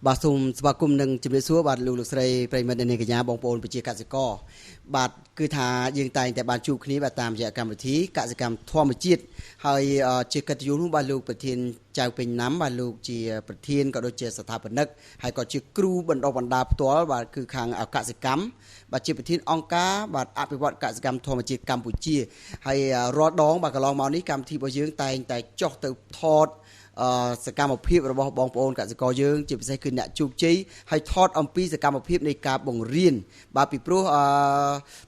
បាទសូមស្វាគមន៍នឹងជំរាបសួរបាទលោកស្រីប្រិមត្តអ្នកកញ្ញាបងប្អូនប្រជាកសិករបាទគឺថាយើងតែងតែបានជួបគ្នាបាទតាមរយៈកម្មវិធីកសិកម្មធម្មជាតិហើយជាកិត្តិយសនោះបាទលោកប្រធានចៅពេញណាំបាទលោកជាប្រធានក៏ដូចជាស្ថាបនិកហើយក៏ជាគ្រូបណ្ដុះបណ្ដាលផ្ទាល់បាទគឺខាងកសិកម្មបាទជាប្រធានអង្គការបាទអភិវឌ្ឍកសិកម្មធម្មជាតិកម្ពុជាហើយរាល់ដងបាទកន្លងមកនេះកម្មវិធីរបស់យើងតែងតែចុះទៅថតសកម្មភាពរបស់បងប្អូនកសិករយើងជាពិសេសគឺអ្នកជោគជ័យហើយថតអំពីសកម្មភាពនៃការបង្រៀនបាទពីព្រោះ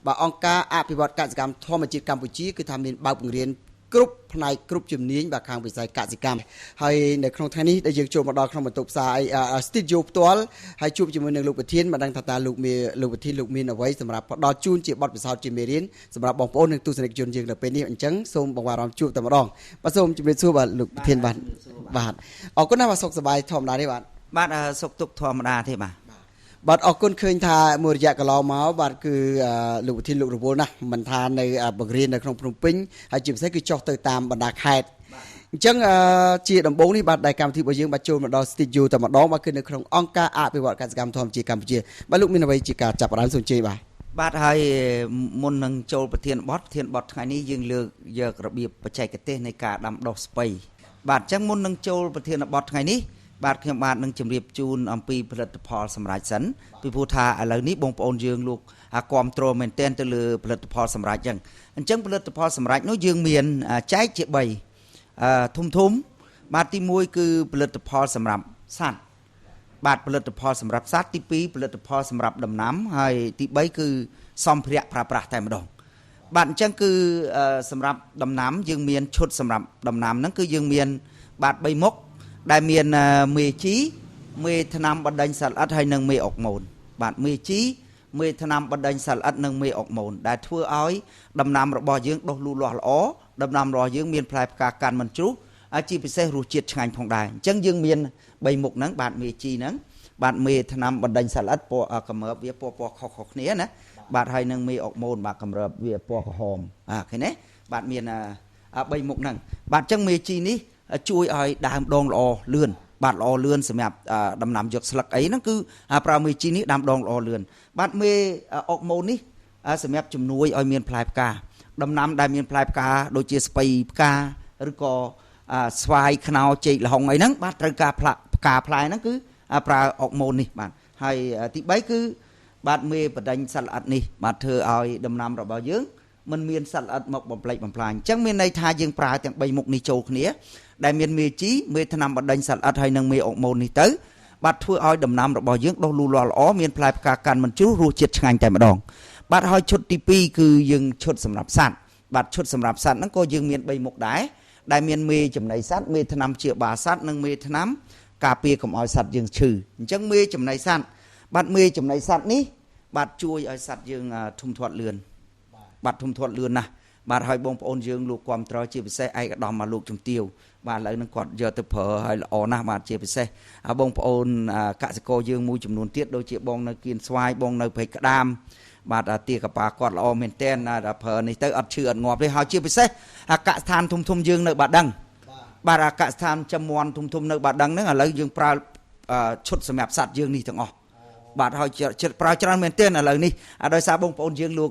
បាទអង្គការអភិវឌ្ឍកសិកម្មធម្មជាតិកម្ពុជាគឺថាមានបើកបង្រៀនគ្រប់ផ្នែកគ្រប់ជំនាញបាទខាងវិស័យកសិកម្មហើយនៅក្នុងថ្ងៃនេះដែលយើងចូលមកដល់ក្នុងបន្ទប់ផ្សាយស្ទូឌីយោផ្ទាល់ហើយជួបជាមួយនឹងលោកប្រធានមិនដឹងថាលោកប្រធានលោកមានអ្វីសម្រាប់ផ្ដល់ជូនជាបទពិសោធន៍ជាមេរៀនសម្រាប់បងប្អូននិងទស្សនិកជនយើងនៅពេលនេះអញ្ចឹងសូមបងប្អូនអារម្មណ៍ជួបតែម្ដងបាទសូមជម្រាបសួរបាទលោកប្រធានបាទអរគុណណាស់បាទសុខសប្បាយធម្មតាទេបាទសុខទុក្ខធម្មតាទេបាទអរគុណឃើញថាមួយរយៈកន្លងមកបាទគឺលោកប្រធានលោករវល់ណាស់មិនថានៅបង្រៀននៅក្នុងភ្នំពេញហើយជាពិសេសគឺចុះទៅតាមបណ្ដាខេត្តអញ្ចឹងជាដំបូងនេះបាទដែលកម្មវិធីរបស់យើងបាទចូលមកដល់ studio តែម្ដងបាទគឺនៅក្នុងអង្គការអភិវឌ្ឍកសិកម្មធម្មជាតិកម្ពុជាបាទលោកមានអ្វីជាការចាប់ផ្ដើមសូមជឿបាទហើយមុននឹងចូលប្រធានបទថ្ងៃនេះយើងលើកយករបៀបបច្ចេកទេសនៃការដាំដុះស្ពៃបាទអញ្ចឹងមុននឹងចូលប្រធានបទថ្ងៃនេះបាទខ្ញុំបាទនឹងជម្រាបជូនអំពីផលិតផលសម្រាប់សិនពីព្រោះថាឥឡូវនេះបងប្អូនយើងលោកគាំទ្រមែនទែនទៅលើផលិតផលសម្រាប់អញ្ចឹងផលិតផលសម្រាប់នោះយើងមានចែកជា3ធំបាទទី1គឺផលិតផលសម្រាប់សត្វបាទផលិតផលសម្រាប់សត្វទី2ផលិតផលសម្រាប់ដំណាំហើយទី3គឺសម្ភារៈប្រើប្រាស់តែម្ដងបាទអញ្ចឹងគឺសម្រាប់ដំណាំយើងមានឈុតសម្រាប់ដំណាំហ្នឹងគឺយើងមានបាទ3មុខដែលមានមេជីមេថ្នាំបណ្ដេញសត្វល្អិតហើយនិងមេអុកម៉ូនបាទមេជីមេថ្នាំបណ្ដេញសត្វល្អិតនិងមេអុកម៉ូនដែលធ្វើឲ្យដំណាំរបស់យើងដុះលូតលាស់ល្អដំណាំរបស់យើងមានផ្លែផ្កាកាន់មិនជ្រុះជាពិសេសរសជាតិឆ្ងាញ់ផងដែរអញ្ចឹងយើងមាន3មុខហ្នឹងបាទមេជីហ្នឹងបាទមេថ្នាំបណ្ដេញសត្វល្អិតពណ៌កម្រើបវាពណ៌ខុសគ្នាណាបាទហើយនឹងមេអុកម៉ូនបាទកម្រើបវាពណ៌ក្រហមឃើញទេបាទមាន3មុខហ្នឹងបាទអញ្ចឹងមេជីនេះជួយឲ្យដើមដងល្អលឿនបាទល្អលឿនសម្រាប់ដំណាំយកស្លឹកអីហ្នឹងគឺប្រើមេជីនេះដាំដងល្អលឿនបាទមេអុកម៉ូននេះសម្រាប់ជំនួយឲ្យមានផ្លែផ្កាដំណាំដែលមានផ្លែផ្កាដូចជាស្ពៃផ្កាឬក៏ស្វាយខ្នោចេកល្ហុងអីហ្នឹងបាទត្រូវការផ្កាផ្លែហ្នឹងគឺប្រើអុកម៉ូននេះបាទហើយទី3គឺបាទមេបណ្ដេញសត្វល្អិតនេះបាទធ្វើឲ្យដំណាំរបស់យើងมันមានសត្វល្អិតមកបំផ្លិចបំផ្លាញអញ្ចឹងមានន័យថាយើងប្រើទាំង3មុខនេះចូលគ្នាដែលមានមេជីមេថ្នាំបណ្ដេញសត្វល្អិតហើយនិងមេអុកម៉ូននេះទៅបាទធ្វើឲ្យដំណាំរបស់យើងដុះលូតលាស់ល្អមានផ្លែផ្កាកាន់មិនជ្រុះរសជាតិឆ្ងាញ់តែម្ដងបាទហើយឈុតទី2គឺយើងឈុតសម្រាប់សត្វបាទឈុតសម្រាប់សត្វហ្នឹងក៏យើងមាន3មុខដែរដែលមានមេចំណីសត្វមេថ្នាំព្យាបាលសត្វនិងមេថ្នាំការពារកុំឲ្យសត្វយើងឈឺអញ្ចឹងមេចំណីសត្វបាទមេចំណីសត្វនេះបាទជួយឲ្យសត្វយើងធំធាត់លឿនបាទធំធាត់លឿនណាស់បាទហើយបងប្អូនយើងលោកគាំទ្រជាពិសេសឯកឧត្តមលោកជំទាវបាទឥឡូវហ្នឹងគាត់យកទៅប្រើឲ្យល្អណាស់បាទជាពិសេសបងប្អូនកសិករយើងមួយចំនួនទៀតដូចជាបងនៅគៀនស្វាយបងនៅព្រៃក្តាមបាទទាកប៉ាគាត់ល្អមែនទែនដល់ប្រើនេះទៅអត់ឈឺអត់ងាប់ទេហើយជាពិសេសកសិដ្ឋានធំយើងនៅបាដឹងបាទកសិដ្ឋានចំមន់ធំនៅបាដឹងហ្នឹងឥឡូវយើងប្រើឈុតសម្រាប់សត្វយើងនេះទាំងអស់បាទហើយចិត្តប្រើច្រើនមែនទែនឥឡូវនេះដោយសារបងប្អូនយើងលោក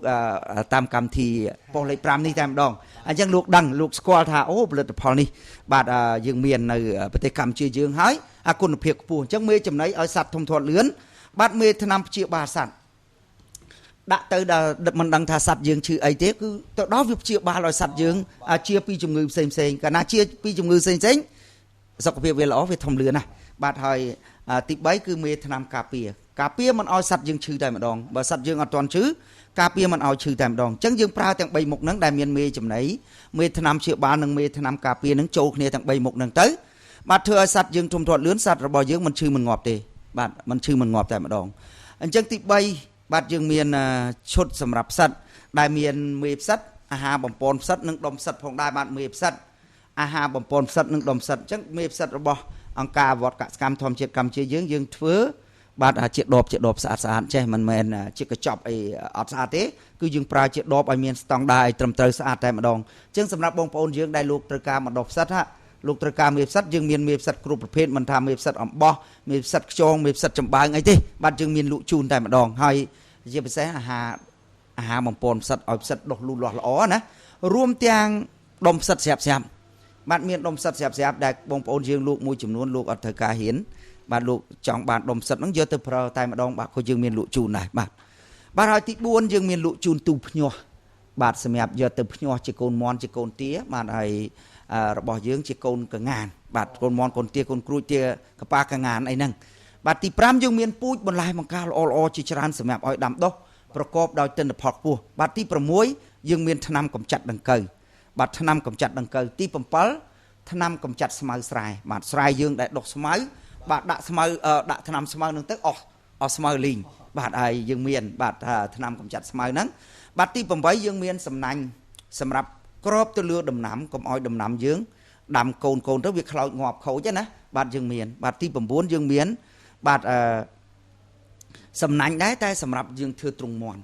តាមកម្មវិធីប៉ុស្តិ៍លេខ5នេះតែម្ដងអញ្ចឹងលោកដឹងលោកស្គាល់ថាអូផលិតផលនេះបាទយើងមាននៅប្រទេសកម្ពុជាយើងហើយគុណភាពខ្ពស់អញ្ចឹងមេចំណីឲ្យសត្វធំធាត់លឿនបាទមេថ្នាំព្យាបាលសត្វដាក់ទៅដល់មិនដឹងថាសត្វយើងឈឺអីទេគឺទៅដល់វាព្យាបាលឲ្យសត្វយើងជាពីជំងឺផ្សេងកាលណាជាពីជំងឺផ្សេងសុខភាពវាល្អវាធំលឿនណាបាទហើយទី3គឺមេថ្នាំការពារមិនឲ្យសត្វយើងឈឺតែម្ដងបើសត្វយើងអត់ទាន់ឈឺការពារមិនឲ្យឈឺតែម្ដងអញ្ចឹងយើងប្រើទាំង3មុខហ្នឹងដែលមានមេចំណីមេថ្នាំព្យាបាលនិងមេថ្នាំការពារហ្នឹងចូលគ្នាទាំង3មុខហ្នឹងទៅបាទធ្វើឲ្យសត្វយើងធំធាត់លឿនសត្វរបស់យើងមិនឈឺមិនងាប់ទេបាទមិនឈឺមិនងាប់តែម្ដងអញ្ចឹងទី3បាទយើងមានឈុតសម្រាប់ផ្សិតដែលមានមេផ្សិតអាហារបំពន់ផ្សិតនិងដុំផ្សិតផងដែរបាទមេផ្សិតអាហារបំពន់ផ្សិតនិងដុំផ្សិតអញ្ចឹងមេផ្សិតរបស់អង្គការអភិវឌ្ឍកសិកម្មធម្មជាតិកម្ពុជាយើងធ្វើបាទជាដបស្អាតចេះមិនមែនជាកញ្ចប់អីអត់ស្អាតទេគឺយើងប្រើជាដបឲ្យមានស្តង់ដារឲ្យត្រឹមត្រូវស្អាតតែម្ដងអញ្ចឹងសម្រាប់បងប្អូនយើងដែលលោកត្រូវការមកដុះផ្សិត លោកត្រូវការមេផ្សិតយើងមានមេផ្សិតគ្រប់ប្រភេទមិនថាមេផ្សិតអំបោះមេផ្សិតខ្យងមេផ្សិតចំបើងអីទេបាទយើងមានលក់ជូនតែម្ដងហើយជាពិសេសអាហារបំពន់ផ្សិតឲ្យផ្សិតដុះលូតលាស់ល្អណារួមទាំងដុំផ្សិតស្រាប់បាទមានដុំផ្សិតស្រាប់ដែលបងប្អូនយើងលក់មួយចំនួនលោកអត់ត្រូវការហ៊ានបាទលោកចង់បានដុំផ្សិតហ្នឹងយកទៅប្រើតែម្ដងបាទក៏យើងមានលក់ជូនដែរបាទហើយទី4យើងមានលក់ជូនទូភ្ញាស់បាទសម្រាប់យកទៅភ្ញាស់ជាកូនមន់ជាកូនទាបាទហើយរបស់យើងជាកូនកងានបាទកូនមន់កូនទាកូនគ្រួចទាកប៉ាកងានអីហ្នឹងបាទទី5យើងមានពូជបន្លែបង្ការល្អជាច្រើនសម្រាប់ឲ្យដាំដុះប្រកបដោយទិន្នផលខ្ពស់បាទទី6យើងមានថ្នាំកម្ចាត់ដង្កូវបាទថ្នាំកម្ចាត់ដង្កូវទី7ថ្នាំកម្ចាត់ស្មៅស្រែបាទស្រែយើងដែលដុះស្មៅបាទដាក់ស្មៅដាក់ថ្នាំស្មៅនឹងទៅអស់ស្មៅលីងបាទហើយយើងមានបាទថ្នាំកម្ចាត់ស្មៅហ្នឹងបាទទី8យើងមានសំណាញ់សម្រាប់ក្របទៅលើដំណាំកុំឲ្យដំណាំយើងដាំកូនទៅវាខ្លោចងាប់ខូចណាបាទយើងមានបាទទី9យើងមានបាទសំណាញ់ដែរតែសម្រាប់យើងធ្វើទ្រុងមន់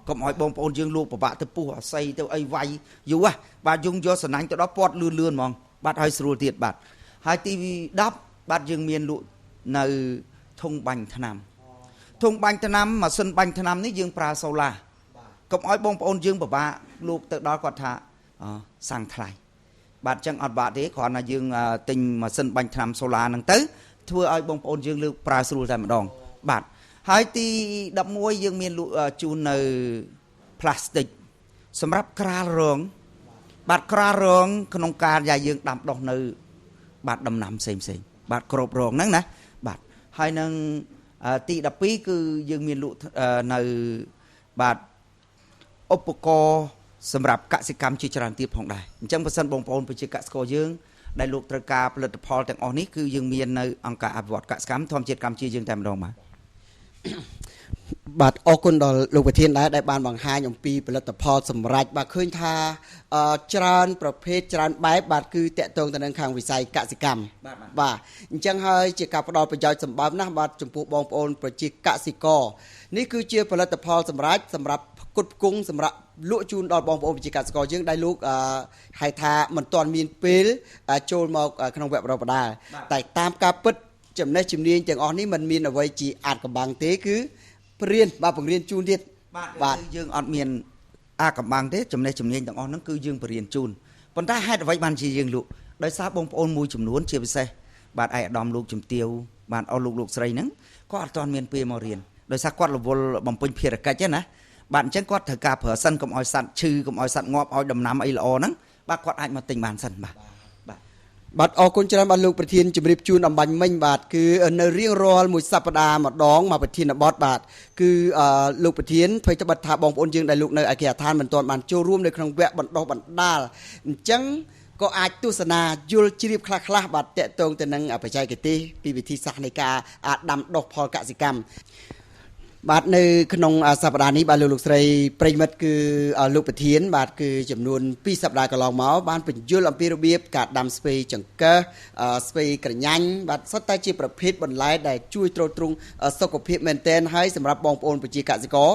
កុំឲ្យបងប្អូនយើងលក់ពិបាកទៅពុះអាស័យទៅអីវាយយូរបាទយើងយកសំណាញ់ទៅដល់ពាត់លឿនហ្មងបាទឲ្យស្រួលទៀតបាទហើយទី10បាទយើងមានលក់នៅធុងបាញ់ថ្នាំម៉ាស៊ីនបាញ់ថ្នាំនេះយើងប្រើសូឡាកុំឲ្យបងប្អូនយើងពិបាកលោកទៅដល់គាត់ថាសាំងថ្លៃបាទចឹងអត់បាក់ទេគ្រាន់តែយើងទិញម៉ាស៊ីនបាញ់ថ្នាំសូឡាហ្នឹងទៅធ្វើឲ្យបងប្អូនយើងលើកប្រើស្រួលតែម្ដងបាទហើយទី11យើងមានលក់ជូននៅផ្លាស្ទិកសម្រាប់ក្រាលរងបាទក្រាលរងក្នុងការដែលយើងដាំដុះនៅបាទដំណាំផ្សេងបាទក្របរងហ្នឹងណាបាទហើយនឹងទី12គឺយើងមានលក់នៅបាទឧបករណ៍សម្រាប់កសិកម្មជាច្រើនទៀតផងដែរអញ្ចឹងបើសិនបងប្អូនប្រជាកសិករយើងដែលលោកត្រូវការផលិតផលទាំងអស់នេះគឺយើងមាននៅអង្គការអភិវឌ្ឍកសិកម្មធម្មជាតិកម្ពុជាយើងតែម្ដងបាទអរគុណដល់លោកប្រធានដែរដែលបានបង្ហាញអំពីផលិតផលសម្រាប់បាទឃើញថាច្រើនប្រភេទច្រើនបែបបាទគឺតកតងទៅនឹងខាងវិស័យកសិកម្មបាទអញ្ចឹងហើយជាការផ្ដល់ប្រយោជន៍សម្បើមណាស់បាទចំពោះបងប្អូនប្រជាកសិករនេះគឺជាផលិតផលសម្រាប់ផ្គត់ផ្គង់សម្រាប់លក់ជូនដល់បងប្អូនប្រជាកសិករយើងដែលលោកហៅថាមិនទាន់មានពេលចូលមកក្នុងវគ្គបណ្ដុះបណ្ដាលតែតាមការពិតចំណេះជំនាញទាំងអស់នេះมันមានអ្វីជាអាចកំបាំងទេគឺបង្រៀនជូនទៀតបាទយើងអត់មានអាកំបាំងទេចំណេះជំនាញទាំងអស់ហ្នឹងគឺយើងបរៀនជូនប៉ុន្តែហេតុអ្វីបានជាយើងលក់ដោយសារបងប្អូនមួយចំនួនជាពិសេសបាទឯកឧត្តមលោកជំទាវបាទអស់លោកស្រីហ្នឹងគាត់អត់ទាន់មានពេលមករៀនដោយសារគាត់រវល់បំពេញភារកិច្ចណាបាទអញ្ចឹងគាត់ត្រូវការប្រើសិនកុំឲ្យសត្វឈឺកុំឲ្យសត្វងាប់ឲ្យដំណាំអីល្អហ្នឹងបាទគាត់អាចមកទិញបានសិនបាទអរគុណច្រើនបាទលោកប្រធានជម្រាបជូនអំបញ្ញមិញបាទគឺនៅរៀងរាល់មួយសប្តាហ៍ម្ដងមកប្រធានបទបាទគឺលោកប្រធានធ្វើត្បិតថាបងប្អូនយើងដែលលោកនៅឯកដ្ឋានមិនទាន់បានចូលរួមនៅក្នុងវគ្គបណ្ដុះបណ្ដាលអញ្ចឹងក៏អាចទស្សនាយល់ជ្រាបខ្លះបាទតកតងទៅនឹងបច្ចេកទេសពីវិធីសាស្ត្រនៃការដាំដុះផលកសិកម្មបាទនៅក្នុងសប្តាហ៍នេះបាទលោកស្រីប្រិមិត្តគឺលោកប្រធានបាទគឺចំនួន2សប្តាហ៍កន្លងមកបានបញ្យល់អំពីរបៀបការដាំស្ពៃចង្កឹះស្ពៃក្រញាញ់បាទសុទ្ធតែជាប្រភេទបន្លែដែលជួយទ្រទ្រង់សុខភាពមែនទែនហើយសម្រាប់បងប្អូនប្រជាកសិករ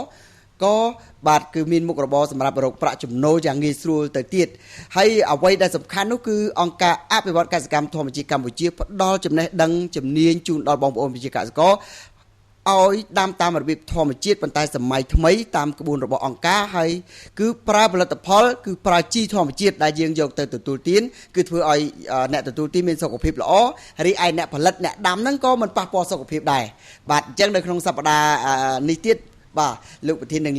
ក៏បាទគឺមានមុខរបរសម្រាប់រកប្រាក់ចំណូលយ៉ាងងាយស្រួលទៅទៀតហើយអ្វីដែលសំខាន់នោះគឺអង្គការអភិវឌ្ឍកសិកម្មធម្មជាតិកម្ពុជាផ្ដល់ចំណេះដឹងជំនាញជូនដល់បងប្អូនប្រជាកសិករឲ្យដាំតាមរបៀបធម្មជាតិប៉ុន្តែសម័យថ្មីតាមក្បួនរបស់អង្គការហើយគឺប្រើផលិតផលគឺប្រើជីធម្មជាតិដែលយើងយកទៅទទួលទានគឺធ្វើឲ្យអ្នកទទួលទានមានសុខភាពល្អរីឯអ្នកផលិតអ្នកដាំហ្នឹងក៏មិនប៉ះពាល់សុខភាពដែរបាទអញ្ចឹងនៅក្នុងសប្តាហ៍នេះទៀតបាទលោកប្រធាននឹង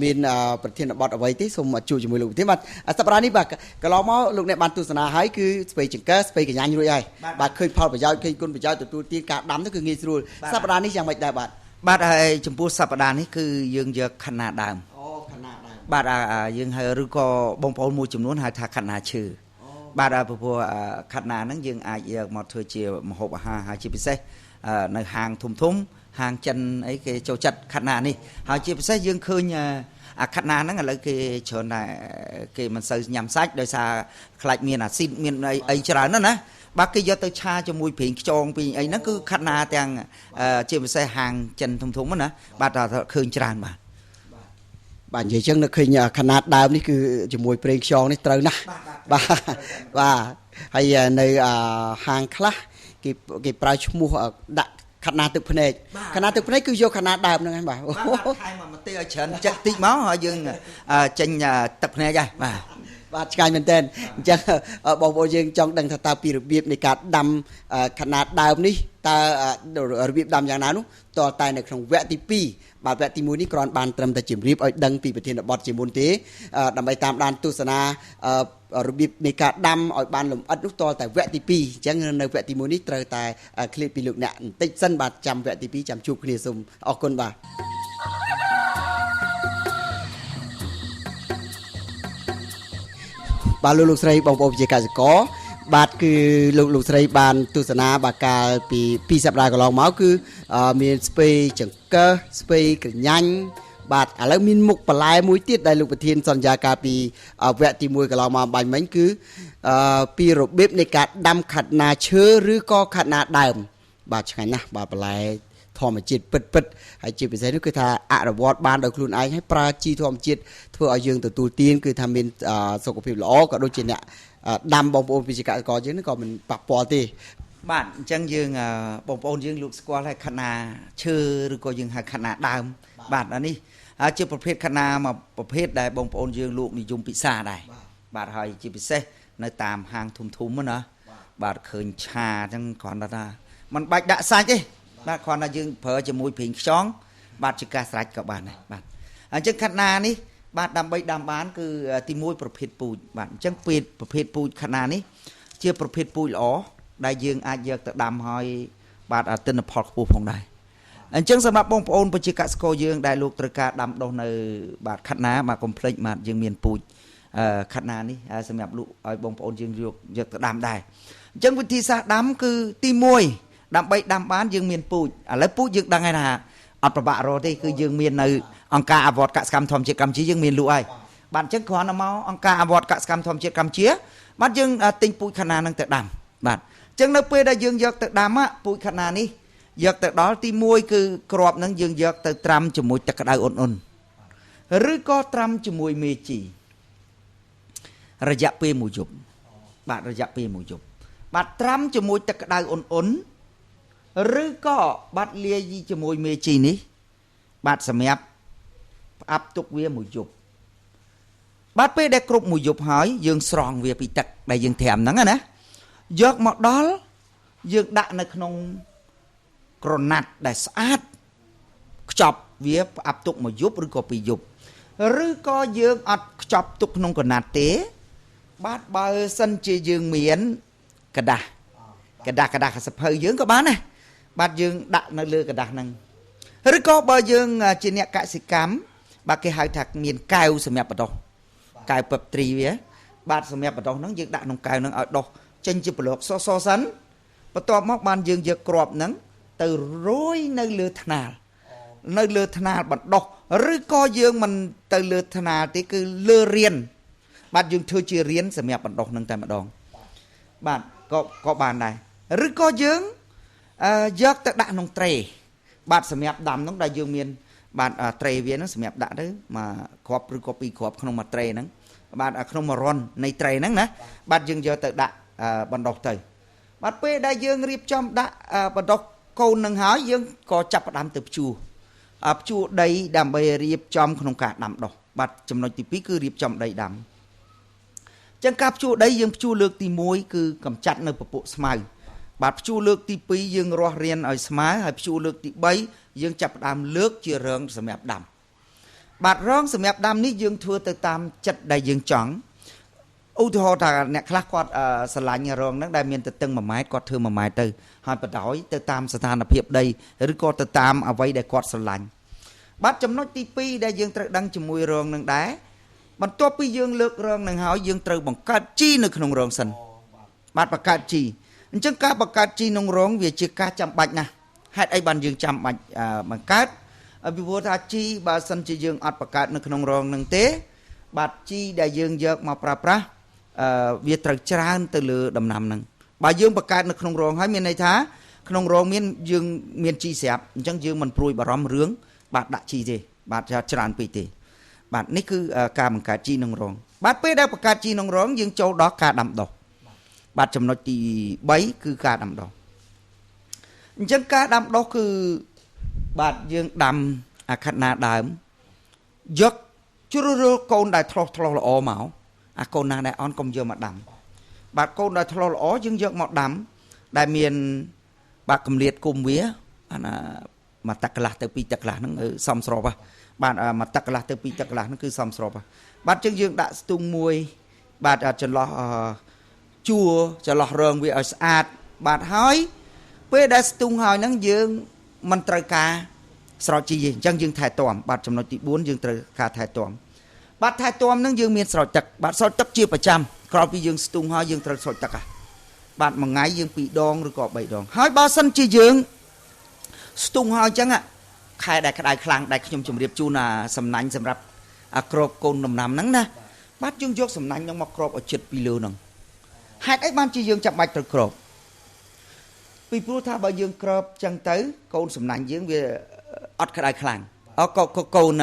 មានប្រធានបទអ្វីទេសូមជួបជាមួយលោកប្រធានបាទសប្តាហ៍នេះបាទកន្លងមកលោកអ្នកបានទស្សនាហើយគឺស្ពៃចង្កឹះស្ពៃកញ្ញាញ់រួចហើយបាទឃើញផលប្រយោជន៍ឃើញគុណប្រយោជន៍ទទួលទានការដាំនោះគឺងាយស្រួលសប្តាហ៍នេះយ៉ាងម៉េចដែរបាទហើយចំពោះសប្តាហ៍នេះគឺយើងយកខណ្ណាដើមខណ្ណាដើមបាទយើងហៅឬក៏បងប្អូនមួយចំនួនហៅថាខណ្ណាឈើបាទព្រោះខណ្ណាហ្នឹងយើងអាចយកមកធ្វើជាម្ហូបអាហារហើយជាពិសេសនៅហាងធំហាងចិនអីគេចូលចិត្តខណ្ណានេះហើយជាពិសេសយើងឃើញអាខណ្ណាហ្នឹងឥឡូវគេច្រើនតែគេមិនសូវញ៉ាំសាច់ដោយសារខ្លាចមានអាស៊ីតមានអីច្រើនណាបាទគេយកទៅឆាជាមួយប្រេងខ្យងពីអីហ្នឹងគឺខណ្ណាទាំងជាពិសេសហាងចិនធំណាបាទឃើញច្រើនបាទ បាទនិយាយចឹងនៅឃើញខណាតដើមនេះគឺជាមួយប្រេងខ្យងនេះត្រូវណាស់បាទហើយនៅហាងខ្លះគេប្រើឈ្មោះដាក់ខណាទឹកភ្នែកគឺយកខណាដើមហ្នឹងហ្នឹងបាទថែមមកទេឲ្យច្រើនចិត្តតិចមកហើយយើងចេញទឹកភ្នែកហើយបាទឆ្ងាញ់មែនតើអញ្ចឹងបងប្អូនយើងចង់ដឹងថាតើពីរបៀបនៃការដាំខណាដើមនេះតើរបៀបដាំយ៉ាងណានោះតើតែនៅក្នុងវគ្គទី2បាទវគ្គទី1នេះគ្រាន់បានត្រឹមតែជម្រាបឲ្យដឹងពីប្រធានបទជាមុនទេដើម្បីតាមដានទស្សនារបៀបនៃការដាំឲ្យបានលម្អិតនោះតតែវគ្គទី2អញ្ចឹងនៅវគ្គទី1នេះត្រូវតែឃ្លាតពីលោកអ្នកបន្តិចសិនបាទចាំវគ្គទី2ចាំជួបគ្នាសូមអរគុណបាទបាទលោកស្រីបងប្អូនជាកសិករបាទគឺលោកស្រីបានទស្សនាបាកាលពី2សប្តាហ៍កន្លងមកគឺមានស្ពៃចង្កឹះស្ពៃក្រញាញ់បាទឥឡូវមានមុខបន្លែមួយទៀតដែលលោកប្រធានសន្យាកាលពីវគ្គទី1កន្លងមកបាញ់មិញគឺពីរបៀបនៃការដាំខាត់ណាឈើឬក៏ខាត់ណាដើមបាទឆ្ងាញ់ណាស់បាទបន្លែធម្មជាតិពិតហើយជាពិសេសនោះគឺថាអនុវត្តបានដោយខ្លួនឯងហើយប្រើជីធម្មជាតិធ្វើឲ្យយើងទទួលទានគឺថាមានសុខភាពល្អក៏ដូចជាអ្នកដាំបងប្អូនវិជាកសិករយើងក៏មិនប៉ះពាល់ទេបាទអញ្ចឹងយើងបងប្អូនយើងលោកស្គាល់ហើយខាត់ណាឈើឬក៏យើងហៅខាត់ណាដើមបាទអានេះជាប្រភេទខាត់ណាមួយប្រភេទដែលបងប្អូនយើងលោកនិយមពិសាដែរបាទហើយជាពិសេសនៅតាមហាងធំណាបាទឃើញឆាអញ្ចឹងគ្រាន់តែថាมันបាច់ដាក់សាច់ទេបាទគ្រាន់តែយើងប្រើជាមួយប្រេងខ្យងបាទជាការស្រេចក៏បានដែរបាទអញ្ចឹងខាត់ណានេះបាទដើម្បីដាំបានគឺទី1ប្រភេទពូជបាទអញ្ចឹងប្រភេទពូជខាត់ណានេះជាប្រភេទពូជល្អដែលយើងអាចយកទៅដាំហើយបាទទិន្នផលខ្ពស់ផងដែរអញ្ចឹងសម្រាប់បងប្អូនប្រជាកសិករយើងដែលលោកត្រូវការដាំដុះនៅបាទខាត់ណាបាទកុំភ្លេចបាទយើងមានពូជខាត់ណានេះសម្រាប់លក់ឲ្យបងប្អូនយើងយកទៅដាំដែរអញ្ចឹងវិធីសាស្ត្រដាំគឺទី1ដើម្បីដាំបានយើងមានពូជឥឡូវពូជយើងដឹងហើយថាអត់ប្របាក់រកទេគឺយើងមាននៅអង្គការអវត្តកសិកម្មធម្មជាតិកម្ពុជាយើងមានលក់ហើយបាទអញ្ចឹងគ្រាន់តែមកអង្គការអវត្តកសិកម្មធម្មជាតិកម្ពុជាបាទយើងទិញពូជខាត់ណានឹងទៅដាំបាទអញ្ចឹងនៅពេលដែលយើងយកទៅដាំពូជខាត់ណានេះយកទៅដល់ទី1គឺក្របនឹងយើងយកទៅត្រាំជាមួយទឹកក្តៅអ៊ុនឬក៏ត្រាំជាមួយមេជីរយៈពេល1យប់បាទរយៈពេល1យប់បាទត្រាំជាមួយទឹកក្តៅអ៊ុនឬក៏បាទលាយជាមួយមេជីនេះបាទសម្រាប់ផ្អាប់ទុកវា1យប់បាទពេលដែលគ្រប់1យប់ហើយយើងស្រង់វាពីទឹកដែលយើងត្រាំហ្នឹងណាយកមកដល់យើងដាក់នៅក្នុងក្រណាត់ដែលស្អាតខ្ចប់វាផ្អាប់ទុក1យប់ឬក៏2យប់ឬក៏យើងអត់ខ្ចប់ទុកក្នុងក្រណាត់ទេបាទបើសិនជាយើងមានกระดาษកសភៅយើងក៏បានដែរបាទយើងដាក់នៅលើกระดาษហ្នឹងឬក៏បើយើងជាអ្នកកសិកម្មបាទគេហៅថាមានកែវសម្រាប់បដោះកែវពឹបត្រីវាបាទសម្រាប់បដោះហ្នឹងយើងដាក់ក្នុងកែវហ្នឹងឲ្យដោះចេញជាប្លុកសសិនបន្ទាប់មកបានយើងយកគ្រាប់ហ្នឹងទៅរោយនៅលើថ្នាលបណ្ដោះឬក៏យើងមិនទៅលើថ្នាលទេគឺលើរៀនបាទយើងធ្វើជារៀនសម្រាប់បណ្ដោះហ្នឹងតែម្ដងបាទក៏បានដែរឬក៏យើងយកទៅដាក់ក្នុងត្រេបាទសម្រាប់ដាំហ្នឹងដែលយើងមានបាទត្រេវាហ្នឹងសម្រាប់ដាក់ទៅមួយគ្រាប់ឬក៏ពីរគ្រាប់ក្នុងមួយត្រេហ្នឹងបាទក្នុងមួយរន្ធនៃត្រេហ្នឹងណាបាទយើងយកទៅដាក់បណ្ដោះទៅបាទពេលដែលយើងរៀបចំដាក់បណ្ដោះកូននឹងហើយយើងក៏ចាប់ផ្ដើមទៅភ្ជួរដីដើម្បីរៀបចំក្នុងការដាំដុះបាទចំណុចទី2គឺរៀបចំដីដាំចឹងការភ្ជួរដីយើងភ្ជួរលើកទី1គឺកម្ចាត់នៅពពួកស្មៅបាទភ្ជួរលើកទី2យើងរាស់រៀនឲ្យស្មើហើយភ្ជួរលើកទី3យើងចាប់ផ្ដើមលើកជារងសម្រាប់ដាំបាទរងសម្រាប់ដាំនេះយើងធ្វើទៅតាមចិត្តដែលយើងចង់ឧទាហរណ៍ថាអ្នកខ្លះគាត់ស្រឡាញ់រងហ្នឹងដែលមានទទឹង1ម៉ែត្រគាត់ធ្វើ1ម៉ែត្រទៅហើយបដ ாய் ទៅតាមស្ថានភាពដីឬក៏ទៅតាមអ្វីដែលគាត់ស្រឡាញ់បាទចំណុចទី2ដែលយើងត្រូវដឹងជាមួយរងនឹងដែរបន្ទាប់ពីយើងលើករងនឹងហើយយើងត្រូវបង្កើតជីនៅក្នុងរងសិនបាទបង្កើតជីអញ្ចឹងការបង្កើតជីក្នុងរងវាជាការចាំបាច់ណាស់ហេតុអីបានយើងចាំបាច់បង្កើតពីព្រោះថាជីបើសិនជាយើងអត់បង្កើតនៅក្នុងរងនឹងទេបាទជីដែលយើងយកមកប្រើប្រាស់វាត្រូវច្រើនទៅលើដំណាំហ្នឹងបើយើងបង្កើតនៅក្នុងរងហើយមានន័យថាក្នុងរងយើងមានជីស្រាប់អញ្ចឹងយើងមិនព្រួយបារម្ភរឿងបាទដាក់ជីទេបាទច្រើនពេកទេ បាទនេះគឺការបង្កើតជីនងរងបាទពេលដែលបង្កើតជីនងរងយើងចូលដល់ការដាំដុះបាទចំណុចទី3គឺការដាំដុះអញ្ចឹងការដាំដុះគឺបាទយើងដាំអាខិតណាដើមយកជ្រុលកូនដែលឆ្លោះល្អមកអាកូនណាដែលអន់កុំយកមកដាំបាទកូនដែលឆ្លោះល្អយើងយកមកដាំដែលមានបាទកម្លាតគុំវាអាណាមកទឹកកន្លះទៅ2ទឹកកន្លះហ្នឹងសមស្របហ่ะបាទមកទឹកកន្លះទៅ2ទឹកកន្លះហ្នឹងគឺសមស្របហ่ะបាទចឹងយើងដាក់ស្ទូងមួយបាទចន្លោះជួរចន្លោះរងវាឲ្យស្អាតបាទហើយពេលដែលស្ទូងហើយហ្នឹងយើងមិនត្រូវការស្រោចជីទេអញ្ចឹងយើងថែទាំបាទចំណុចទី4យើងត្រូវការថែទាំបាទថែទាំហ្នឹងយើងមានស្រោចទឹកបាទស្រោចទឹកជាប្រចាំក្រោយពីយើងស្ទូងហើយយើងត្រូវស្រោចទឹកបាទមួយថ្ងៃយើង2ដងឬក៏3ដងហើយបើសិនជាយើងស្ទូងហើយអញ្ចឹងខែដែលក្តៅខ្លាំងដែលខ្ញុំជម្រាបជូនសំណាញ់សម្រាប់ក្របកូនដំណាំហ្នឹងណាបាទយើងយកសំណាញ់ហ្នឹងមកក្របឲ្យជិតពីលើហ្នឹងហេតុអីបានជាយើងចាំបាច់ត្រូវក្របពីព្រោះថាបើយើងក្របអញ្ចឹងទៅកូនសំណាញ់យើងវាអត់ក្តៅខ្លាំងកូន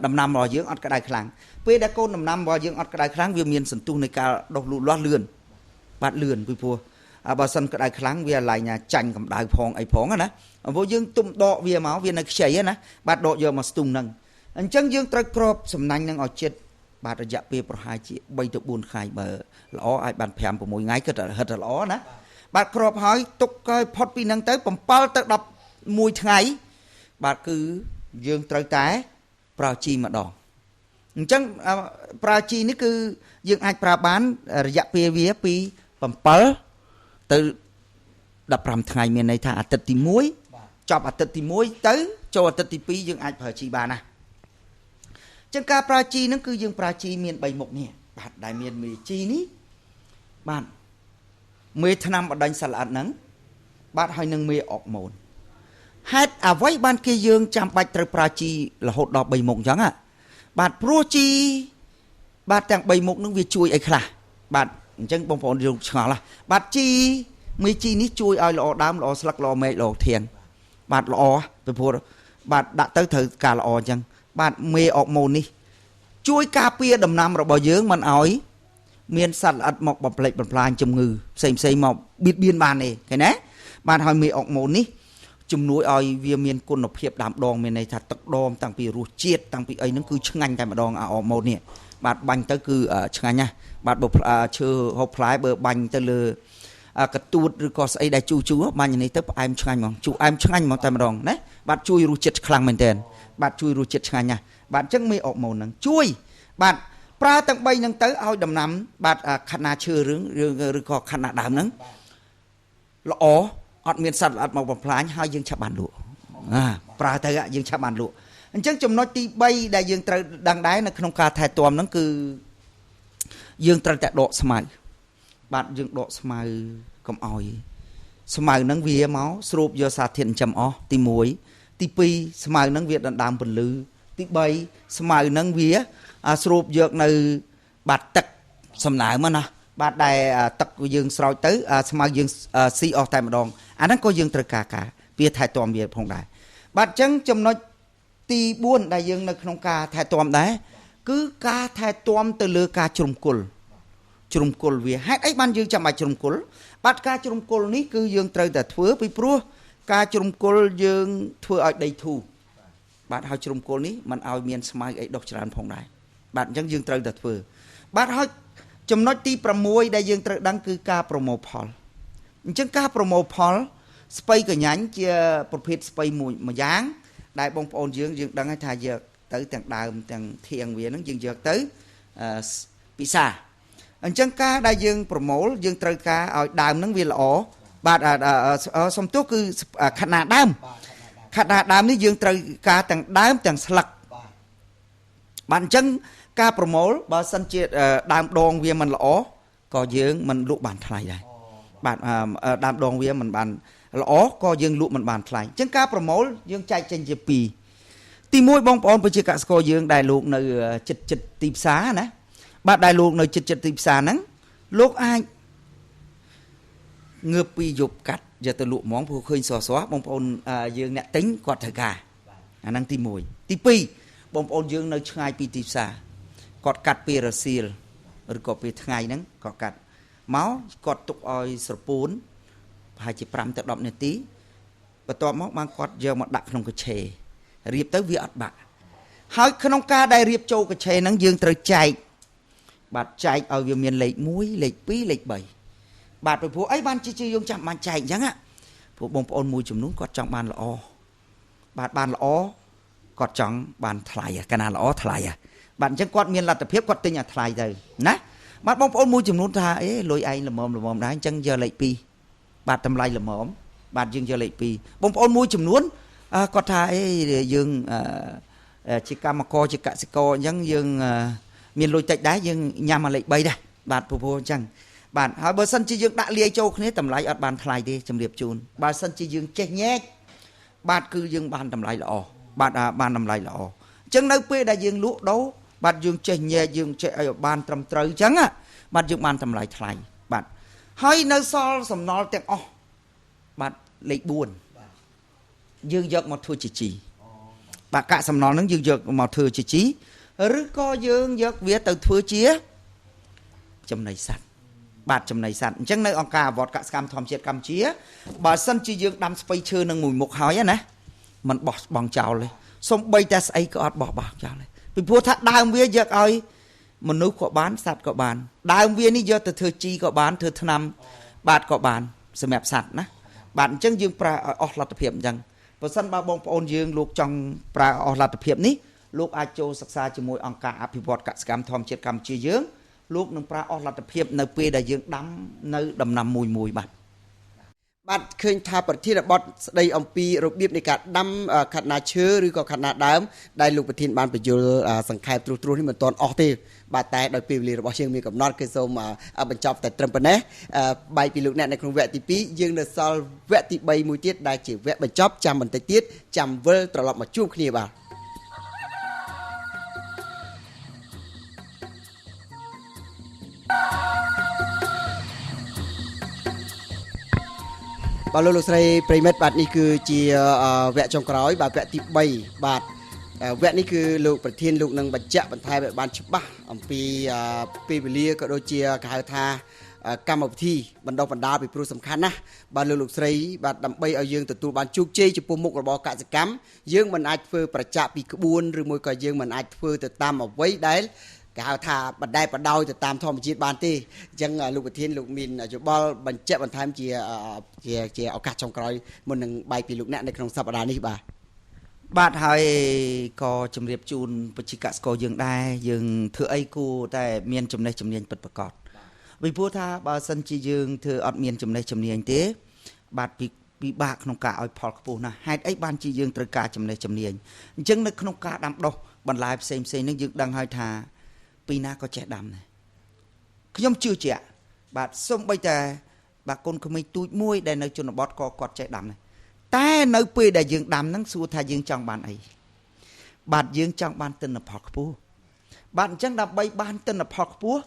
ដំណាំរបស់យើងអត់ក្តៅខ្លាំងពេលដែលកូនដំណាំរបស់យើងអត់ក្តៅខ្លាំងវាមានសន្ទុះនៃការដុះលូតលាស់លឿនបាទលឿនពីព្រោះបើសិនក្តៅខ្លាំងវាឡើងចាញ់កម្ដៅផងអីផងណាព្រោះយើងទុំដកវាមកវានៅខ្ចីណាបាទដកយកមកស្ទូងហ្នឹងអញ្ចឹងយើងត្រូវក្របសំណាញ់ហ្នឹងឲ្យជិតបាទរយៈពេលប្រហែលជា3ទៅ4ខែបើល្អអាចបាន5 6ថ្ងៃគឺហិតល្អណាបាទក្របហើយទុកឲ្យផុតពីហ្នឹងទៅ7ទៅ11ថ្ងៃបាទគឺយើងត្រូវតែប្រើជីម្ដងអញ្ចឹងប្រើជីនេះគឺយើងអាចប្រើបានរយៈពេលវាពី7ទៅ15ថ្ងៃមានន័យថាអាទិត្យទី1ចប់អាទិត្យទី1ទៅចូលអាទិត្យទី2យើងអាចប្រើជីបានណាអញ្ចឹងការប្រើជីហ្នឹងគឺយើងប្រើជីមាន3មុខនេះបាទដែលមានមេជីនេះបាទមេថ្នាំបដិញសត្វល្អិតហ្នឹងបាទហើយនឹងមេអុកម៉ូនហេតុអ្វីបានគេយើងចាំបាច់ត្រូវប្រើជីរហូតដល់3មុខអញ្ចឹងបាទព្រោះជីបាទទាំង3មុខហ្នឹងវាជួយអីខ្លះបាទអញ្ចឹងបងប្អូនយើងឆ្ងល់បាទជីមេជីនេះជួយឲ្យល្អដើមល្អស្លឹកល្អមែកល្អធាងបាទល្អពីព្រោះបាទដាក់ទៅត្រូវការល្អអញ្ចឹងបាទមេអុកម៉ូននេះជួយការពារដំណាំរបស់យើងមិនឲ្យមានសត្វល្អិតមកបំផ្លិចបំផ្លាញជំងឺផ្សេងមកបៀតបៀនបានទេឃើញណាបាទហើយមេអុកម៉ូននេះជំនួយឲ្យវាមានគុណភាពដើមដងមានន័យថាទឹកដមតាំងពីរសជាតិតាំងពីអីហ្នឹងគឺឆ្ងាញ់តែម្ដងអុកម៉ូននេះបាទបាញ់ទៅគឺឆ្ងាញ់ណាស់បាទបើឈើហូបផ្លែបើបាញ់ទៅលើកទួតឬក៏ស្អីដែលជូរបាញ់នេះទៅផ្អែមឆ្ងាញ់ហ្មងជូរអែមឆ្ងាញ់ហ្មងតែម្ដងណាបាទជួយរសជាតិខ្លាំងមែនទែនបាទជួយរសជាតិឆ្ងាញ់ណាស់បាទអញ្ចឹងមេអុកម៉ូនហ្នឹងជួយបាទប្រើទាំង3ហ្នឹងទៅឲ្យដំណាំបាទខណ្ឌណាឈើរឿងឬក៏ខណ្ឌណាដើមហ្នឹងល្អអត់មានសត្វល្អិតមកបំផ្លាញហើយយើងឆាប់បានលក់ប្រើទៅយើងឆាប់បានលក់អញ្ចឹងចំណុចទី3ដែលយើងត្រូវដឹងដែរនៅក្នុងការថែទាំហ្នឹងគឺយើងត្រូវតែដកស្មៅបាទយើងដកស្មៅកុំអោយស្មៅហ្នឹងវាមកស្រូបយកសារធាតុចិញ្ចឹមអស់ទី1ទី2ស្មៅហ្នឹងវាដណ្ដើមពន្លឺទី3ស្មៅហ្នឹងវាស្រូបយកនៅបាទទឹកសំណើមណាបាទដែលទឹកយើងស្រោចទៅស្មៅយើងស៊ីអស់តែម្ដងអាហ្នឹងក៏យើងត្រូវការវាថែទាំវាផងដែរបាទអញ្ចឹងចំណុចទី4ដែលយើងនៅក្នុងការថែទាំដែរគឺការថែទាំទៅលើការជ្រុំគុលវាហេតុអីបានយើងចាំបាច់ជ្រុំគុលបាទការជ្រុំគុលនេះគឺយើងត្រូវតែធ្វើពីព្រោះការជ្រុំគុលយើងធ្វើឲ្យដីធូរបាទហើយជ្រុំគុលនេះมันឲ្យមានស្មៅអីដុះច្រើនផងដែរបាទអញ្ចឹងយើងត្រូវតែធ្វើបាទហើយចំណុចទី6ដែលយើងត្រូវដឹងគឺការប្រមូលផលអញ្ចឹងការប្រមូលផលស្ពៃកញ្ញាញ់ជាប្រភេទស្ពៃមួយយ៉ាងដែលបងប្អូនយើងដឹងថាយកទៅទាំងដើមទាំងធាងវាហ្នឹងយើងយកទៅពិសាអញ្ចឹងការដែលយើងប្រមូលយើងត្រូវការឲ្យដើមហ្នឹងវាល្អបាទសំទោសគឺខណ្ឌណាដើមនេះយើងត្រូវការទាំងដើមទាំងស្លឹកបាទអញ្ចឹងការប្រមូលបើសិនជាដើមដងវាមិនល្អក៏យើងមិនលក់បានថ្លៃដែរបាទដើមដងវាមិនបានល្អក៏យើងលក់មិនបានថ្លៃអញ្ចឹងការប្រមូលយើងចែកចេញជា2ទី1បងប្អូនប្រជាកសិករយើងដែលលោកនៅចិត្តទីផ្សារណាបាទដែលលោកនៅចិត្តទីផ្សារហ្នឹងលោកអាចងើបពីយប់កាត់យកទៅលក់ហ្មងព្រោះឃើញស្រស់បងប្អូនយើងអ្នកទិញគាត់ត្រូវការអាហ្នឹងទី1ទី2 បងប្អូនយើងនៅឆ្ងាយពីទីផ្សារគាត់កាត់ពីរសៀលឬក៏ពីថ្ងៃហ្នឹងគាត់កាត់មកគាត់ទុកឲ្យស្រពូនប្រហែលជា5ទៅ10នាទីបន្ទាប់មកបានគាត់យកមកដាក់ក្នុងកញ្ឆេរៀបទៅវាអត់បាក់ហើយក្នុងការដែលរៀបចូលកញ្ឆេហ្នឹងយើងត្រូវចែកបាទចែកឲ្យវាមានលេខ1លេខ2លេខ3បាទព្រោះអីបានជាយើងចាំបានចែកអញ្ចឹងព្រោះបងប្អូនមួយចំនួនគាត់ចង់បានល្អបាទបានល្អគាត់ចង់បានថ្លៃកាលណាល្អថ្លៃបាទអញ្ចឹងគាត់មានលទ្ធភាពគាត់ទិញអាថ្លៃទៅណាបាទបងប្អូនមួយចំនួនថាអេលុយឯងល្មមដែរអញ្ចឹងយកលេខ2បាទតម្លៃល្មមបាទយើងយកលេខ2បងប្អូនមួយចំនួនគាត់ថាអេយើងជាកម្មករជាកសិករអញ្ចឹងយើងមានលុយតិចដែរយើងញ៉ាំមកលេខ3ដែរបាទព្រោះអញ្ចឹងបាទហើយបើសិនជាយើងដាក់លាយចូលគ្នាតម្លៃអត់បានថ្លៃទេជំរាបជូនបើសិនជាយើងចេះញែកបាទគឺយើងបានតម្លៃល្អបាទបានតម្លៃល្អអញ្ចឹងនៅពេលដែលយើងលក់ដូរបាទយើងចេះញែកយើងចេះឲ្យបានត្រឹមត្រូវអញ្ចឹងបាទយើងបានតម្លៃថ្លៃបាទហើយនៅសល់សំណល់ទាំងអស់បាទលេខ4យើងយកមកធ្វើជាជីបាទកាកសំណល់ហ្នឹងយើងយកមកធ្វើជាជីឬក៏យើងយកវាទៅធ្វើជាចំណីសត្វបាទចំណីសត្វអញ្ចឹងនៅអង្គការអវត្តកសកម្មធម្មជាតិកម្ពុជាបើសិនជាយើងដាំស្ពៃឈើនឹងមួយមុខហើយណាมันបោះបង់ចោលទេសំបីតែស្អីក៏អត់បោះចោលទេពីព្រោះថាដើមវាយកឲ្យមនុស្សក៏បានសត្វក៏បានដើមវានេះយកទៅធ្វើជីក៏បានធ្វើថ្នាំបាទក៏បានសម្រាប់សត្វណាបាទអញ្ចឹងយើងប្រើឲ្យអស់លទ្ធភាពអញ្ចឹងបើសិនបើបងប្អូនយើងលោកចង់ប្រើអស់លទ្ធភាពនេះលោកអាចចូលសិក្សាជាមួយអង្គការអភិវឌ្ឍកសិកម្មធម្មជាតិកម្ពុជាយើងលោកនឹងប្រើអស់លទ្ធភាពនៅពេលដែលយើងដាំនៅដំណាំមួយបាទបាទឃើញថាប្រធានបទស្ដីអំពីរបៀបនៃការដាំខណ្ឌណាឈើឬក៏ខណ្ឌណាដើមដែលលោកប្រធានបានបញ្យល់សង្ខេបទ្រុសនេះមិនទាន់អស់ទេបាទតែដោយពេលវេលារបស់យើងមានកំណត់គឺសូមបញ្ចប់តែត្រឹមប៉ុណ្ណេះបាយពីលោកអ្នកនៅក្នុងវគ្គទី2យើងនៅសល់វគ្គទី3មួយទៀតដែលជាវគ្គបញ្ចប់ចាំបន្តិចទៀតចាំវិលត្រឡប់មកជួបគ្នាបាទបាទលោកស្រីប្រិមិត្តបាទនេះគឺជាវគ្គចុងក្រោយបាទវគ្គទី3បាទវគ្គនេះគឺលោកប្រធានលោកនឹងបញ្ជាក់បន្ថែមឲ្យបានច្បាស់អំពីពេលវេលាក៏ដូចជាគេហៅថាកម្មវិធីបណ្ដុះបណ្ដាលពីព្រោះសំខាន់ណាស់បាទលោកស្រីបាទដើម្បីឲ្យយើងទទួលបានជោគជ័យចំពោះមុខរបរកសិកម្មយើងមិនអាចធ្វើប្រចាំពីក្បួនឬមួយក៏យើងមិនអាចធ្វើទៅតាមអ្វីដែលគេហៅថាបដែបដោយទៅតាមធម្មជាតិបានទេអញ្ចឹងលោកប្រធានលោកមានយោបល់បញ្ជាក់បន្ថែមជាឱកាសចុងក្រោយមុននឹងបាយពីលោកអ្នកនៅក្នុងសប្តាហ៍នេះបាទហើយក៏ជម្រាបជូនប្រជាកសិករយើងដែរយើងធ្វើអីគួរតែមានចំណេះជំនាញពិតប្រាកដពីព្រោះថាបើសិនជាយើងធ្វើអត់មានចំណេះជំនាញទេបាទពិបាកក្នុងការឲ្យផលខ្ពស់ណាស់ហេតុអីបានជាយើងត្រូវការចំណេះជំនាញអញ្ចឹងនៅក្នុងការដាំដុះបន្លែផ្សេងនេះយើងដឹងហើយថាពីណាក៏ចេះដាំដែរខ្ញុំជឿជាក់បាទសូម្បីតែបាទកូនក្មេងទូចមួយដែលនៅជនបទក៏គាត់ចេះដាំដែរតែនៅពេលដែលយើងដាំហ្នឹងសួរថាយើងចង់បានអីបាទយើងចង់បានទិន្នផលខ្ពស់បាទអញ្ចឹងដើម្បីបានទិន្នផលខ្ពស់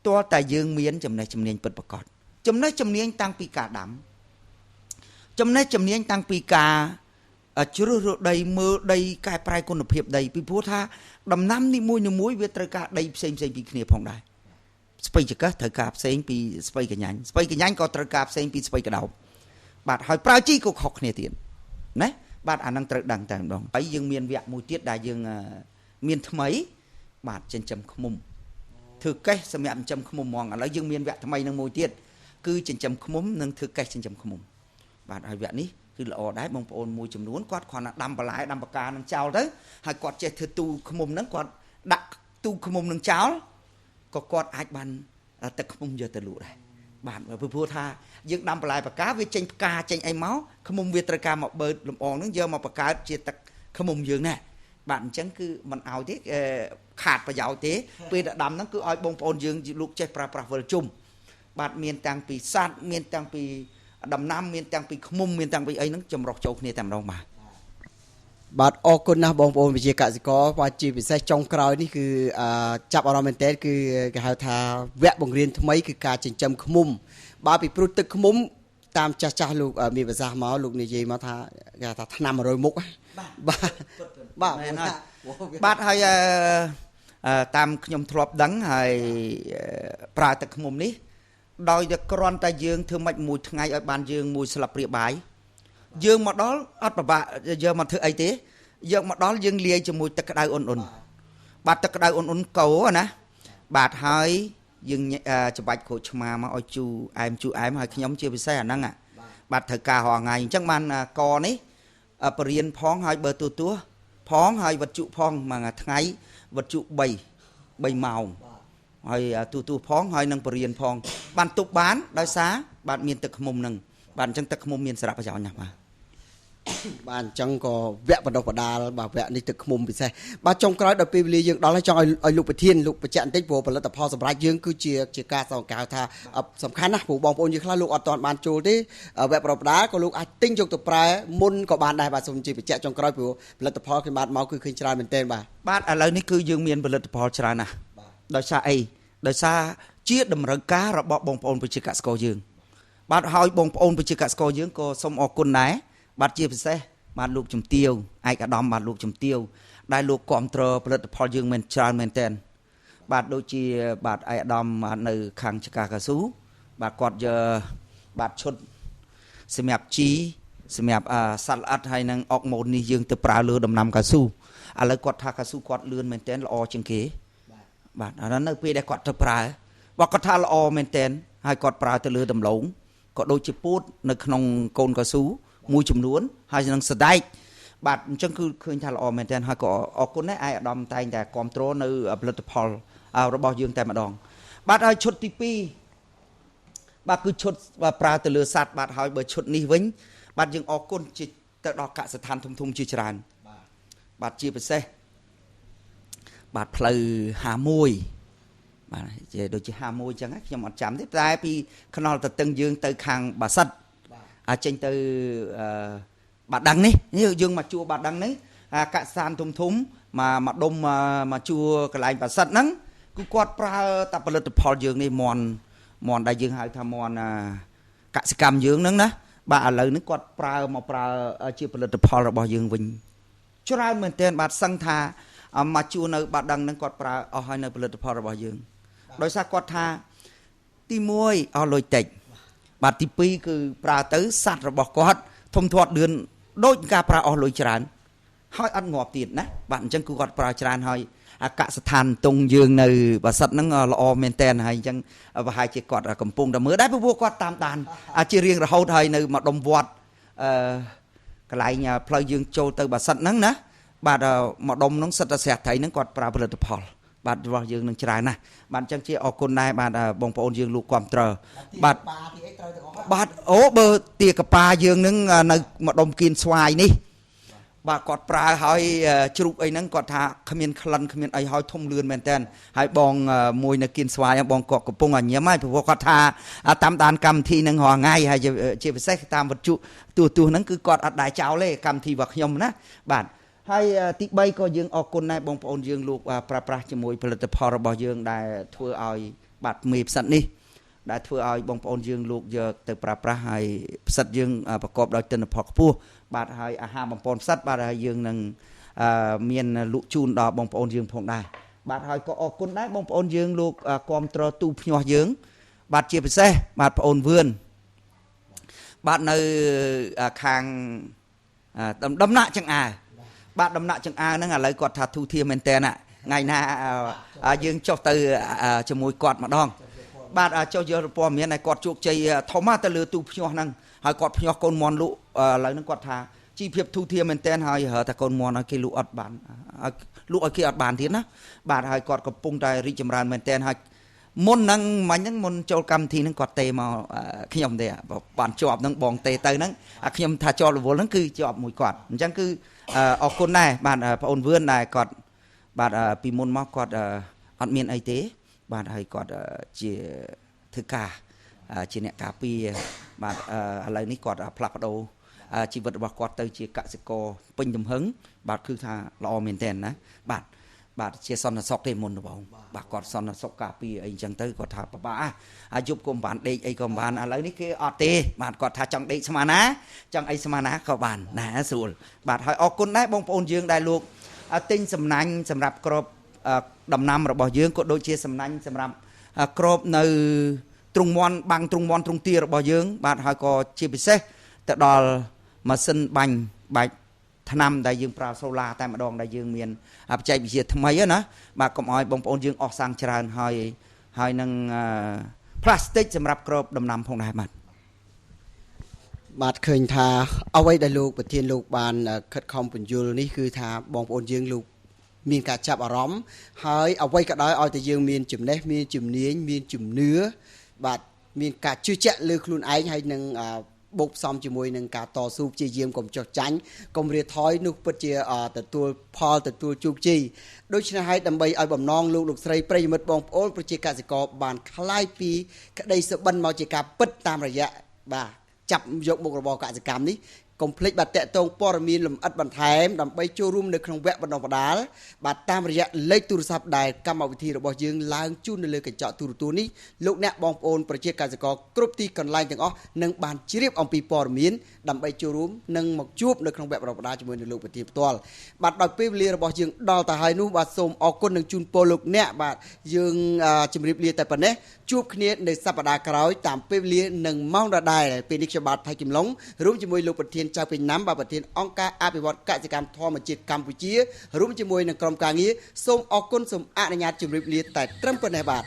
ទាល់តែយើងមានចំណេះជំនាញពិតប្រាកដចំណេះជំនាញតាំងពីការដាំចំណេះជំនាញតាំងពីការជ្រើសរើសដីមើលដីកែប្រែគុណភាពដីពីព្រោះថាដំណាំនីមួយវាត្រូវការដីផ្សេងពីគ្នាផងដែរស្ពៃចង្កឹះត្រូវការផ្សេងពីស្ពៃកញ្ញាញ់ស្ពៃកញ្ញាញ់ក៏ត្រូវការផ្សេងពីស្ពៃកដោបបាទហើយប្រើជីក៏ខុសគ្នាទៀតណាបាទអានឹងត្រូវដឹងតែម្ដងហើយយើងមានវគ្គមួយទៀតដែលយើងមានថ្មីបាទចិញ្ចឹមឃ្មុំធ្វើកេះសម្រាប់ចិញ្ចឹមឃ្មុំហ្មងឥឡូវយើងមានវគ្គថ្មីនឹងមួយទៀតគឺចិញ្ចឹមឃ្មុំនិងធ្វើកេះចិញ្ចឹមឃ្មុំបាទហើយវគ្គនេះគឺល្អដែរបងប្អូនមួយចំនួនគាត់គ្រាន់តែដាំបន្លែដាំបកានឹងចោលទៅហើយគាត់ចេះធ្វើទូឃ្មុំហ្នឹងគាត់ដាក់ទូឃ្មុំនឹងចោលក៏គាត់អាចបានទឹកឃ្មុំយកទៅលក់ដែរបាទព្រោះថាយើងដាំបន្លែបកាវាចេញផ្កាចេញអីមកឃ្មុំវាត្រូវការមកបឺតលំអងហ្នឹងយកមកបង្កើតជាទឹកឃ្មុំយើងណាបាទអញ្ចឹងគឺមិនឲ្យទេខាតប្រយោជន៍ទេពេលដែលដាំហ្នឹងគឺឲ្យបងប្អូនយើងលោកចេះប្រើប្រាស់វិលជុំបាទមានតាំងពីសัตว์មានតាំងពីដំណាំមានតាំងពីឃ្មុំមានតាំងពីអីហ្នឹងចម្រុះចូលគ្នាតែម្ដងបាទអរគុណណាស់បងប្អូនវិជាកសិករបាទជាពិសេសចុងក្រោយនេះគឺចាប់អារម្មណ៍មែនតើគឺគេហៅថាវគ្គបង្រៀនថ្មីគឺការចិញ្ចឹមឃ្មុំបាទពីព្រោះទឹកឃ្មុំតាមចាស់លោកមានប្រសាសន៍មកលោកនិយាយមកថាគេថាថ្នាំ100មុខបាទបាទមែនហើយ បាទហើយតាមខ្ញុំធ្លាប់ដឹងហើយប្រើទឹកឃ្មុំនេះដោយតែគ្រាន់តែយើងធ្វើម៉េចមួយថ្ងៃឲ្យបានយើងមួយស្លាបព្រាបាយយើងមកដល់អត់ពិបាកយើងមកធ្វើអីទេយើងមកដល់យើងលាយជាមួយទឹកក្តៅអ៊ុនបាទទឹកក្តៅអ៊ុនកោណាបាទហើយយើងច្បាច់ក្រូចឆ្មាមកឲ្យជូរអែមហើយខ្ញុំជាពិសេសអាហ្នឹងបាទត្រូវការរាល់ថ្ងៃអញ្ចឹងបានកនេះបរៀនផងហើយបើទូផងហើយវត្ថុផងមួយថ្ងៃវត្ថុ3ម៉ោងហើយទូផងហើយនឹងបរៀនផងបានទប់បានដោយសារបាទមានទឹកឃ្មុំហ្នឹងបាទអញ្ចឹងទឹកឃ្មុំមានសារៈប្រយោជន៍ណាស់បាទបាទអញ្ចឹងក៏វគ្គបណ្ដុះបណ្ដាលបាទវគ្គនេះទឹកឃ្មុំពិសេសបាទចុងក្រោយដល់ពេលវេលាយើងដល់ហើយចង់ឲ្យលោកប្រធានលោកបញ្ជាក់បន្តិចព្រោះផលិតផលសម្រាប់យើងគឺជាការសង្កត់ថាសំខាន់ណាស់ព្រោះបងប្អូនយើងខ្លះលោកអត់ទាន់បានចូលទេវគ្គបណ្ដុះបណ្ដាលក៏លោកអាចទិញយកទៅប្រើមុនក៏បានដែរបាទសូមជម្រាបបញ្ជាក់ចុងក្រោយព្រោះផលិតផលគេបានមកគឺឃើញច្រើនមែនទែនបាទឥឡូវនេះគឺយើងមានផលិតផលច្រើនណាស់ដោយសារអីដោយសារជាតម្រូវការរបស់បងប្អូនប្រជាកសិករយើងបាទហើយបងប្អូនប្រជាកសិករយើងក៏សូមអរគុណដែរបាទជាពិសេសបាទលោកជំទាវឯកឧត្តមបាទលោកជំទាវដែលលោកគ្រប់គ្រងផលិតផលយើងមែនច្រើនមែនតើបាទដូចជាបាទឯកឧត្តមនៅខាងចកាកស៊ូបាទគាត់យកបាទឈុតសម្រាប់ជីសម្រាប់សត្វល្អិតហើយនឹងអុកម៉ូននេះយើងទៅប្រើលើដំណាំកៅស៊ូឥឡូវគាត់ថាកៅស៊ូគាត់លឿនមែនតើល្អជាងគេបាទអានោះនៅពេលដែលគាត់ទៅប្រើគាត់ថាល្អមែនតើហើយគាត់ប្រើទៅលើដំឡូងក៏ដូចជាពូតនៅក្នុងកូនកៅស៊ូមួយចំនួនហើយនឹងសដែកបាទអញ្ចឹងគឺឃើញថាល្អមែនទែនហើយក៏អរគុណដែរឯកឧត្តមតែងតែគ្រប់គ្រងនៅផលិតផលរបស់យើងតែម្ដងបាទហើយឈុតទី2បាទគឺឈុតប្រើទៅលើសត្វបាទហើយបើឈុតនេះវិញបាទយើងអរគុណទៅដល់កសិដ្ឋានធំជាច្រើនបាទជាពិសេសបាទផ្លូវ51បាទជាដូចជា51អញ្ចឹងខ្ញុំអត់ចាំទេតែពីខ្នល់តតឹងយើងទៅខាងបាសិទ្ធចេញទៅបាត់ដងនេះយើងមកជួបាត់ដងនេះកសិដ្ឋានធំមកដុំមកជួកន្លែងបាសិទ្ធហ្នឹងគឺគាត់ប្រើតែផលិតផលយើងនេះមន់ដែលយើងហៅថាមន់កសិកម្មយើងហ្នឹងណាបាទឥឡូវនេះគាត់ប្រើជាផលិតផលរបស់យើងវិញច្រើនមែនទែនបាទសឹងថាមកជួនៅបាត់ដងហ្នឹងគាត់ប្រើអស់ហើយនៅផលិតផលរបស់យើងដោយសារគាត់ថាទី1អស់លុយតិចបាទទី2គឺប្រើទៅសัตว์របស់គាត់ធំធាត់លឿនដូចការប្រើអស់លុយច្រើនហើយអត់ងាប់ទៀតណាបាទអញ្ចឹងគឺគាត់ប្រើច្រើនហើយអកសិដ្ឋានតុងយើងនៅបាសិទ្ធហ្នឹងល្អមែនតែនហើយអញ្ចឹងប្រហែលជាគាត់កំពុងតែមើលដែរព្រោះគាត់តាមដានជារៀងរហូតហើយនៅមកដុំវត្តកន្លែងផ្លូវយើងចូលទៅបាសិទ្ធហ្នឹងណាបាទមកដុំហ្នឹងសិតតែស្រះត្រីហ្នឹងគាត់ប្រើផលិតផលបាទរបស់យើងនឹងច្រើនណាស់បាទអញ្ចឹងជាអរគុណដែរបាទបងប្អូនយើងលោកគ្រប់ត្របាទអូបើទាកប៉ាយើងនឹងនៅម្ដុំគៀនស្វាយនេះបាទគាត់ប្រើហើយជ្រូកអីហ្នឹងគាត់ថាគ្មានក្លិនគ្មានអីហើយធំលឿនមែនតើហើយបងមួយនៅគៀនស្វាយបងគាត់កំពុងញ៉ាំហើយព្រោះគាត់ថាតាមដានកម្មវិធីហ្នឹងរាល់ថ្ងៃហើយជាពិសេសតាមវត្ថុទូហ្នឹងគឺគាត់អត់ដែរចោលទេកម្មវិធីរបស់ខ្ញុំណាបាទហើយទី3ក៏យើងអរគុណដែរបងប្អូនយើងលោកប្រើប្រាស់ជាមួយផលិតផលរបស់យើងដែលធ្វើឲ្យបាទមេផ្សិតនេះដែលធ្វើឲ្យបងប្អូនយើងលោកយកទៅប្រើប្រាស់ហើយផ្សិតយើងប្រកបដោយទិន្នផលខ្ពស់បាទហើយអាហារបំពន់ផ្សិតបាទហើយយើងនឹងមានលក់ជូនដល់បងប្អូនយើងផងដែរបាទហើយក៏អរគុណដែរបងប្អូនយើងលោកគ្រប់គ្រងទូភ្ញាស់យើងបាទជាពិសេសបាទបងអូនវឿនបាទនៅខាងដំណាក់ចង្អើបាទដំណាក់ចង្អើហ្នឹងឥឡូវគាត់ថាទូធាមែនតើថ្ងៃណាយើងចុះទៅជាមួយគាត់ម្ដងបាទចុះយកព័ត៌មានឲ្យគាត់ជោគជ័យធំទៅលើទូភ្ញាស់ហ្នឹងហើយគាត់ភ្ញាស់កូនមន់លក់ឥឡូវហ្នឹងគាត់ថាជីភាពទូធាមែនតើហើយហៅថាកូនមន់ឲ្យគេលក់អត់បានលក់ឲ្យគេអត់បានទៀតណាបាទហើយគាត់កំពុងតែរីកចម្រើនមែនតើហើយមុនហ្នឹងមិញហ្នឹងមុនចូលកម្មវិធីហ្នឹងគាត់ទេមកខ្ញុំទេបានជាប់ហ្នឹងបងទេទៅហ្នឹងខ្ញុំថាជាប់រវល់ហ្នឹងគឺជាប់មួយគាត់អញ្ចឹងគឺអរគុណដែរបាទបងអូនវឿនដែរគាត់បាទពីមុនមកគាត់អត់មានអីទេបាទហើយគាត់ជាធ្វើការជាអ្នកការពារបាទឥឡូវនេះគាត់ផ្លាស់ប្ដូរជីវិតរបស់គាត់ទៅជាកសិករពេញទំហឹងបាទគឺថាល្អមែនតើណាបាទជាសន្តិសុខទេមុនបងបាទគាត់សន្តិសុខការពារអីចឹងទៅគាត់ថាពិបាកអាយុក៏មិនបានដេកអីក៏មិនបានឥឡូវនេះគេអត់ទេបាទគាត់ថាចង់ដេកស្មាណាចង់អីស្មាណាក៏បានណាស្រួលបាទហើយអរគុណដែរបងប្អូនយើងដែលលោក ទិញសំណាញ់សម្រាប់ក្របដំណាំរបស់យើងក៏ដូចជាសំណាញ់សម្រាប់ក្របនៅទ្រុងមាន់បាំងទ្រុងមាន់ទ្រុងទារបស់យើងបាទហើយក៏ជាពិសេសទៅដល់ម៉ាស៊ីនបាញ់បាច់ថ្នាំដែលយើងប្រើសូឡាតែម្ដងដែលយើងមានបច្ចេកវិទ្យាថ្មីណាបាទកុំឲ្យបងប្អូនយើងអស់សាំងច្រើនហើយនឹងផ្លាស្ទិកសម្រាប់ក្របដំណាំផងដែរបាទឃើញថាអ្វីដែលលោកប្រធានលោកបានខិតខំបញ្យល់នេះគឺថាបងប្អូនយើងលោកមានការចាប់អារម្មណ៍ហើយអ្វីក៏ដោយឲ្យតែយើងមានចំណេះមានជំនាញមានជំនឿបាទមានការជឿជាក់លើខ្លួនឯងហើយនឹងបូកផ្សំជាមួយនឹងការតស៊ូព្យាយាមកុំចុះចាញ់កុំរាថយនោះពិតជាទទួលផលទទួលជោគជ័យដូច្នេះហើយដើម្បីឲ្យបំណងលោកស្រីប្រិយមិត្តបងប្អូនប្រជាកសិករបានคลายពីក្តីសុបិនមកជាការពិតតាមរយៈបាទចាប់យកមុខរបរកសិកម្មនេះកុំភ្លេចបាទតកតងព័ត៌មានលម្អិតបន្ថែមដើម្បីចូលរួមនៅក្នុងវគ្គបណ្ដុះបណ្ដាលបាទតាមរយៈលេខទូរស័ព្ទដែលកម្មវិធីរបស់យើងឡើងជូននៅលើកញ្ចក់ទូរទស្សន៍នេះលោកអ្នកបងប្អូនប្រជាកសិករគ្រប់ទីកន្លែងទាំងអស់នឹងបានជ្រាបអំពីព័ត៌មានដើម្បីចូលរួមនិងមកជួបនៅក្នុងវគ្គបណ្ដុះបណ្ដាលជាមួយនឹងលោកប្រធានផ្ទាល់បាទដោយពេលវេលារបស់យើងដល់ទៅហើយនោះបាទសូមអរគុណនឹងជូនពរលោកអ្នកបាទយើងជម្រាបលាតែប៉ុណ្ណេះជួបគ្នានៅសប្ដាហ៍ក្រោយតាមពេលវេលានិងម៉ោងដដែលពេលនេះខ្ញុំបាទថៃគឹមឡុងរួមជាមួយលោកប្រធានចៅពេញណាំបាទប្រធានអង្គការអភិវឌ្ឍកសិកម្មធម្មជាតិកម្ពុជារួមជាមួយនឹងក្រុមការងារសូមអរគុណសូមអនុញ្ញាតជម្រាបលាតែត្រឹមប៉ុណ្ណេះបាទ